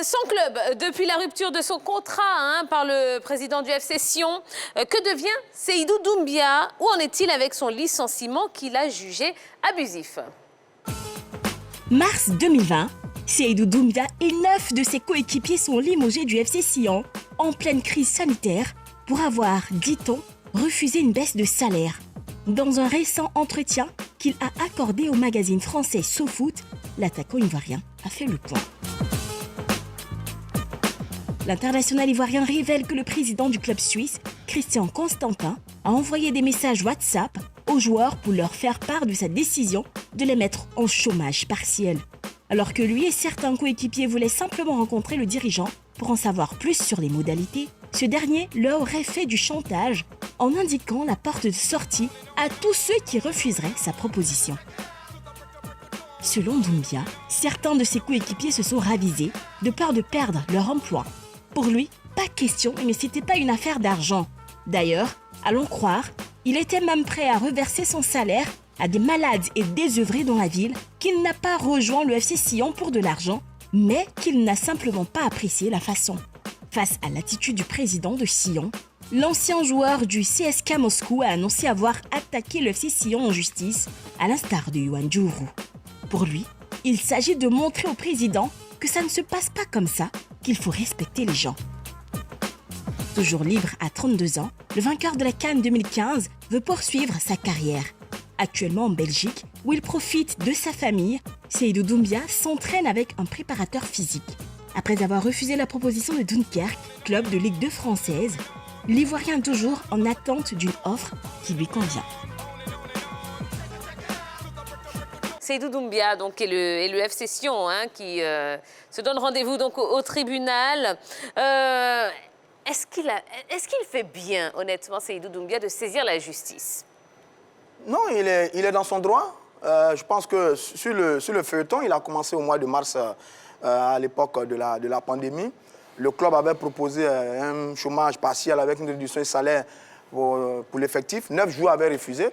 Son club, depuis la rupture de son contrat par le président du FC Sion, que devient Seydou Doumbia? Où en est-il avec son licenciement qu'il a jugé abusif? Mars 2020, Seydou Doumbia et 9 de ses coéquipiers sont limogés du FC Sion en pleine crise sanitaire pour avoir, dit-on, refusé une baisse de salaire. Dans un récent entretien qu'il a accordé au magazine français SoFoot, l'attaquant ivoirien a fait le point. L'international ivoirien révèle que le président du club suisse, Christian Constantin, a envoyé des messages WhatsApp aux joueurs pour leur faire part de sa décision de les mettre en chômage partiel. Alors que lui et certains coéquipiers voulaient simplement rencontrer le dirigeant pour en savoir plus sur les modalités, ce dernier leur aurait fait du chantage en indiquant la porte de sortie à tous ceux qui refuseraient sa proposition. Selon Doumbia, certains de ses coéquipiers se sont ravisés de peur de perdre leur emploi. Pour lui, pas question, mais c'était pas une affaire d'argent. D'ailleurs, allons croire, il était même prêt à reverser son salaire à des malades et désœuvrés dans la ville qu'il n'a pas rejoint le FC Sion pour de l'argent, mais qu'il n'a simplement pas apprécié la façon. Face à l'attitude du président de Sion, l'ancien joueur du CSKA Moscou a annoncé avoir attaqué le FC Sion en justice, à l'instar de Yohan Djourou. Pour lui, il s'agit de montrer au président que ça ne se passe pas comme ça, qu'il faut respecter les gens. Toujours libre à 32 ans, le vainqueur de la CAN 2015 veut poursuivre sa carrière. Actuellement en Belgique, où il profite de sa famille, Seydou Doumbia s'entraîne avec un préparateur physique. Après avoir refusé la proposition de Dunkerque, club de Ligue 2 française, l'Ivoirien est toujours en attente d'une offre qui lui convient. Seydou Doumbia donc, et le FC Sion qui se donne rendez-vous donc au tribunal. Est-ce qu'il fait bien, honnêtement, Seydou Doumbia, de saisir la justice? Non, il est dans son droit. Je pense que sur le feuilleton, il a commencé au mois de mars à l'époque de la pandémie. Le club avait proposé un chômage partiel avec une réduction de salaire pour l'effectif. 9 joueurs avaient refusé.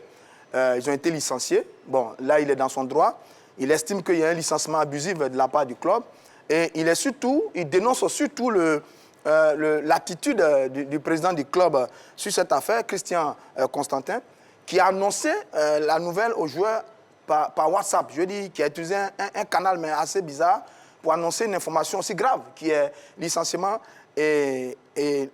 Ils ont été licenciés. Bon, là, il est dans son droit. Il estime qu'il y a un licenciement abusif de la part du club. Et il dénonce surtout l'attitude du président du club sur cette affaire, Christian Constantin, qui a annoncé la nouvelle aux joueurs par WhatsApp. Je dis qui a utilisé un canal mais assez bizarre pour annoncer une information aussi grave qui est licenciement et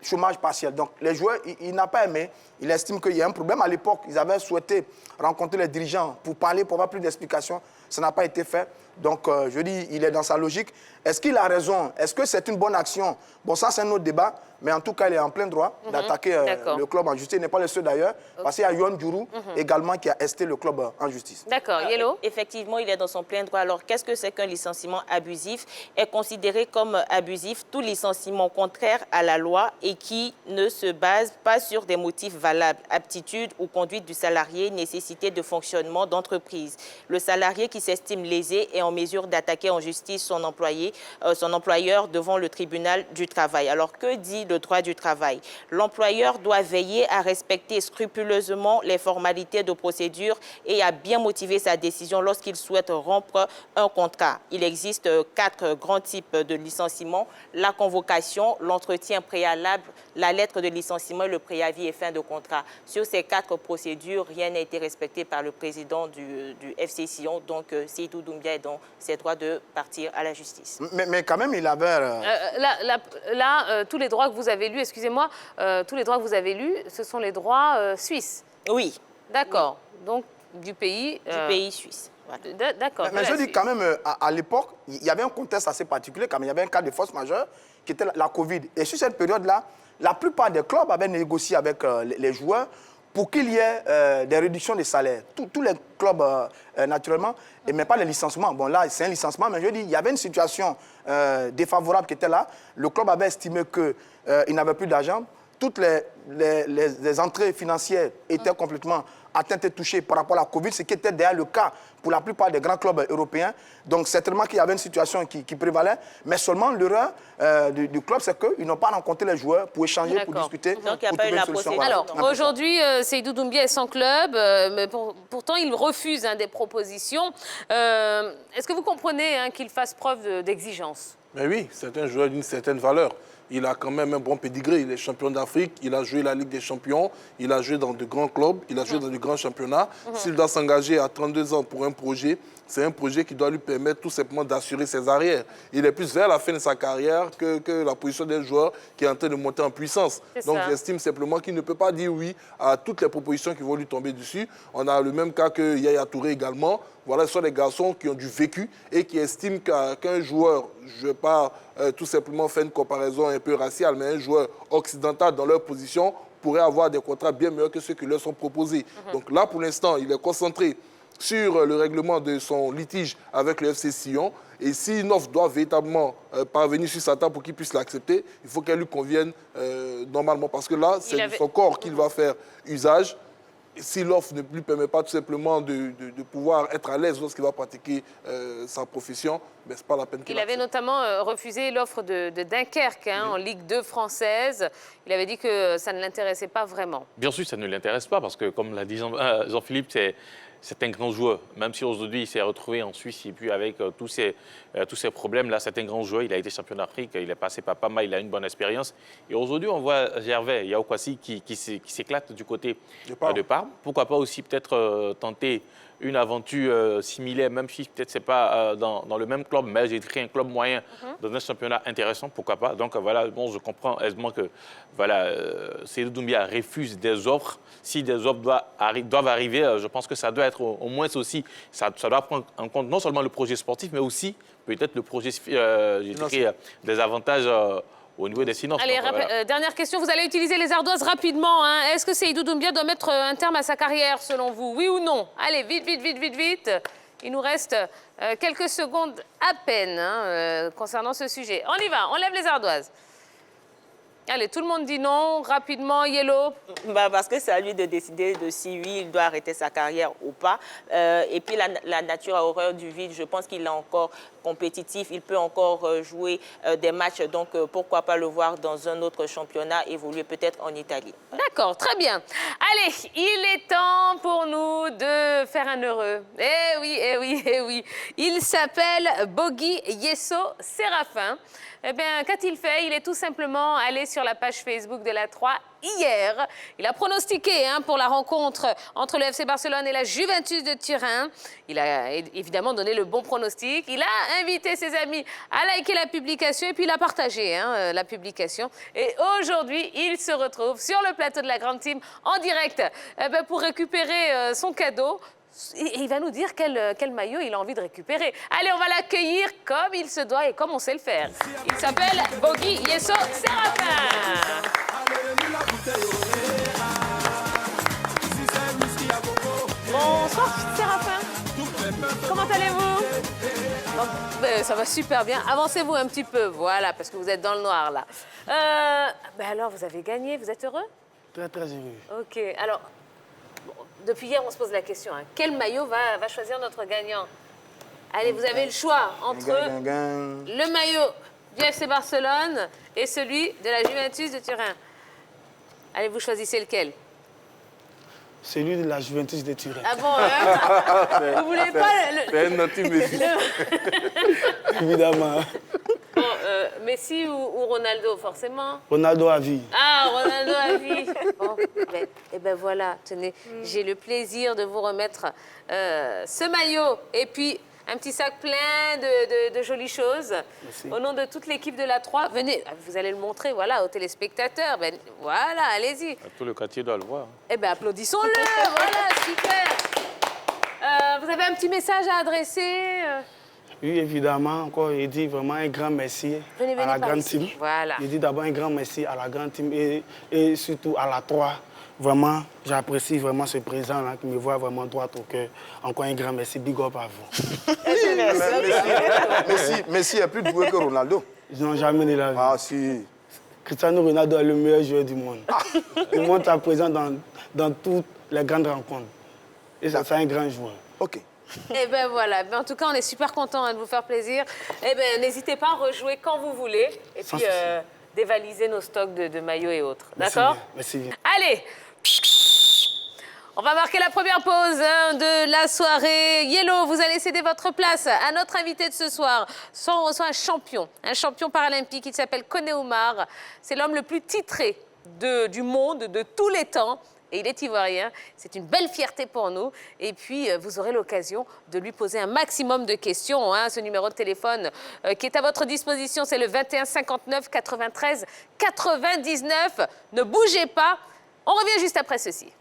chômage partiel. Donc les joueurs, il n'a pas aimé. Il estime qu'il y a un problème. À l'époque, ils avaient souhaité rencontrer les dirigeants pour parler, pour avoir plus d'explications. Ça n'a pas été fait. Donc, je dis, il est dans sa logique. Est-ce qu'il a raison? Est-ce que c'est une bonne action? Bon, ça, c'est un autre débat. Mais en tout cas, il est en plein droit d'attaquer le club en justice. Il n'est pas le seul d'ailleurs. Parce qu'il y a Yohan Djourou également qui a esté le club en justice. D'accord. Yellow? Effectivement, il est dans son plein droit. Alors, qu'est-ce que c'est qu'un licenciement abusif? Est considéré comme abusif tout licenciement contraire à la loi et qui ne se base pas sur des motifs valables, aptitude ou conduite du salarié, nécessité de fonctionnement d'entreprise. Le salarié qui s'estime lésé est en mesure d'attaquer en justice son employeur devant le tribunal du travail. Alors, que dit le droit du travail? L'employeur doit veiller à respecter scrupuleusement les formalités de procédure et à bien motiver sa décision lorsqu'il souhaite rompre un contrat. Il existe 4 grands types de licenciement: la convocation, l'entretien préalable, la lettre de licenciement et le préavis et fin de contrat. Sur ces 4 procédures, rien n'a été respecté par le président du FC Sion. Donc, Seydou Doumbia est dans ses droits de partir à la justice. Mais quand même, il avait... Tous les droits que vous avez lus, excusez-moi, tous les droits que vous avez lus, ce sont les droits suisses. Oui. D'accord. Oui. Donc, du pays... Du pays suisse. Voilà. D'accord. Mais je dis quand même, à l'époque, il y avait un contexte assez particulier, quand même. Il y avait un cas de force majeure qui était la Covid. Et sur cette période-là, la plupart des clubs avaient négocié avec les joueurs pour qu'il y ait des réductions de salaire. Tous les clubs, naturellement, mais pas les licenciements. Bon, là, c'est un licenciement, mais je dis, il y avait une situation défavorable qui était là. Le club avait estimé qu'il n'avait plus d'argent. Toutes les entrées financières étaient complètement atteints et touchés par rapport à la Covid, ce qui était d'ailleurs le cas pour la plupart des grands clubs européens. Donc certainement qu'il y avait une situation qui prévalait, mais seulement l'erreur du club, c'est qu'ils n'ont pas rencontré les joueurs pour échanger, pour discuter, Donc, il n'y a pour pas eu trouver la une solution. procédure. Alors, aujourd'hui, Seydou Doumbia est sans club, mais pourtant, il refuse des propositions. Est-ce que vous comprenez qu'il fasse preuve d'exigence? Mais oui, c'est un joueur d'une certaine valeur. Il a quand même un bon pédigré. Il est champion d'Afrique, il a joué la Ligue des Champions, il a joué dans de grands clubs, il a joué dans de grands championnats. S'il doit s'engager à 32 ans pour un projet, c'est un projet qui doit lui permettre tout simplement d'assurer ses arrières. Il est plus vers la fin de sa carrière que la position d'un joueur qui est en train de monter en puissance. Donc j'estime simplement qu'il ne peut pas dire oui à toutes les propositions qui vont lui tomber dessus. On a le même cas que Yaya Touré également. Voilà, ce sont des garçons qui ont du vécu et qui estiment qu'un joueur, je ne vais pas tout simplement faire une comparaison un peu raciale, mais un joueur occidental dans leur position pourrait avoir des contrats bien meilleurs que ceux qui leur sont proposés. Donc là, pour l'instant, il est concentré sur le règlement de son litige avec le FC Sion. Et si une offre doit véritablement parvenir sur sa table pour qu'il puisse l'accepter, il faut qu'elle lui convienne normalement. Parce que là, c'est de son corps qu'il va faire usage. Si l'offre ne lui permet pas tout simplement de pouvoir être à l'aise lorsqu'il va pratiquer sa profession, ben, ce n'est pas la peine qu'il Il avait notamment refusé l'offre de Dunkerque en Ligue 2 française. Il avait dit que ça ne l'intéressait pas vraiment. Bien sûr, ça ne l'intéresse pas parce que, comme l'a dit Jean-Philippe, c'est un grand joueur. Même si aujourd'hui, il s'est retrouvé en Suisse et puis avec tous ces problèmes-là, c'est un grand joueur. Il a été champion d'Afrique, il est passé par pas mal, il a une bonne expérience. Et aujourd'hui, on voit Gervais Yaoukwasi qui s'éclate du côté de Parme. Pourquoi pas aussi peut-être tenter une aventure similaire, même si peut-être ce n'est pas dans le même club, mais j'ai écrit un club moyen dans un championnat intéressant, pourquoi pas. Donc voilà, bon, je comprends aisément que voilà, Seydou Doumbia refuse des offres. Si des offres doivent arriver, je pense que ça doit être au moins aussi, ça doit prendre en compte non seulement le projet sportif, mais aussi peut-être le projet, des avantages au niveau des finances. Allez, donc, voilà. dernière question, vous allez utiliser les ardoises rapidement. Est-ce que Seydou Doumbia doit mettre un terme à sa carrière, selon vous? Oui ou non? Allez, vite. Il nous reste quelques secondes à peine concernant ce sujet. On y va, on lève les ardoises. Allez, tout le monde dit non, rapidement, Yellow. Parce que c'est à lui de décider de si oui, il doit arrêter sa carrière ou pas. Et puis la nature a horreur du vide. Je pense qu'il est encore compétitif. Il peut encore jouer des matchs. Donc, pourquoi pas le voir dans un autre championnat, évoluer peut-être en Italie. D'accord, très bien. Allez, il est temps pour nous de faire un heureux. Eh oui. Il s'appelle Bogi Yesso Séraphin. Eh bien, qu'a-t-il fait? Il est tout simplement allé sur la page Facebook de la 3 hier. Il a pronostiqué pour la rencontre entre le FC Barcelone et la Juventus de Turin. Il a évidemment donné le bon pronostic. Il a invité ses amis à liker la publication et puis il a partagé la publication. Et aujourd'hui, il se retrouve sur le plateau de la Grande Team en direct pour récupérer son cadeau. Et il va nous dire quel maillot il a envie de récupérer. Allez, on va l'accueillir comme il se doit et comme on sait le faire. Il s'appelle Bogi Yesso Séraphin. Bonsoir Séraphin. Comment allez-vous? Ça va super bien. Avancez-vous un petit peu, voilà, parce que vous êtes dans le noir là. Alors, vous avez gagné, vous êtes heureux? Très, très heureux. Ok, alors... Depuis hier, on se pose la question. Quel maillot va choisir notre gagnant? Allez, vous avez le choix entre le maillot du FC Barcelone et celui de la Juventus de Turin. Allez, vous choisissez lequel? Celui de la Juventus de Turin. Ah bon, vous voulez pas C'est un anti-Messi. Évidemment. Bon, Messi ou Ronaldo, forcément? Ronaldo à vie. Ah, Ronaldo à vie. Bon, ben voilà, tenez, j'ai le plaisir de vous remettre ce maillot et puis un petit sac plein de jolies choses. Merci. Au nom de toute l'équipe de la 3, venez, vous allez le montrer, voilà, aux téléspectateurs. Ben, voilà, allez-y. Tout le quartier doit le voir. Eh bien, applaudissons-le, voilà, super. Vous avez un petit message à adresser Oui, évidemment, encore, il dit vraiment un grand merci Venez à la par Grande ici. Team. Voilà. Il dit d'abord un grand merci à la Grande Team et surtout à la 3. Vraiment, j'apprécie vraiment ce président-là qui me voit vraiment droit au cœur. Encore un grand merci, big up à vous. Messi est plus doué que Ronaldo. Ils n'ont jamais de la vie. Ah si. Cristiano Ronaldo est le meilleur joueur du monde. Il monte à présent dans toutes les grandes rencontres. Et c'est un grand joueur. OK. Eh bien voilà, en tout cas on est super contents de vous faire plaisir. Eh bien n'hésitez pas à rejouer quand vous voulez et Sans puis souci. dévaliser nos stocks de maillots et autres. Merci D'accord? bien, merci bien. Allez, on va marquer la première pause de la soirée. Yellow, vous allez céder votre place à notre invité de ce soir. On reçoit un champion paralympique. Il s'appelle Koné Oumar. C'est l'homme le plus titré du monde de tous les temps. Et il est ivoirien. C'est une belle fierté pour nous. Et puis, vous aurez l'occasion de lui poser un maximum de questions. Ce numéro de téléphone qui est à votre disposition, c'est le 21 59 93 99. Ne bougez pas. On revient juste après ceci.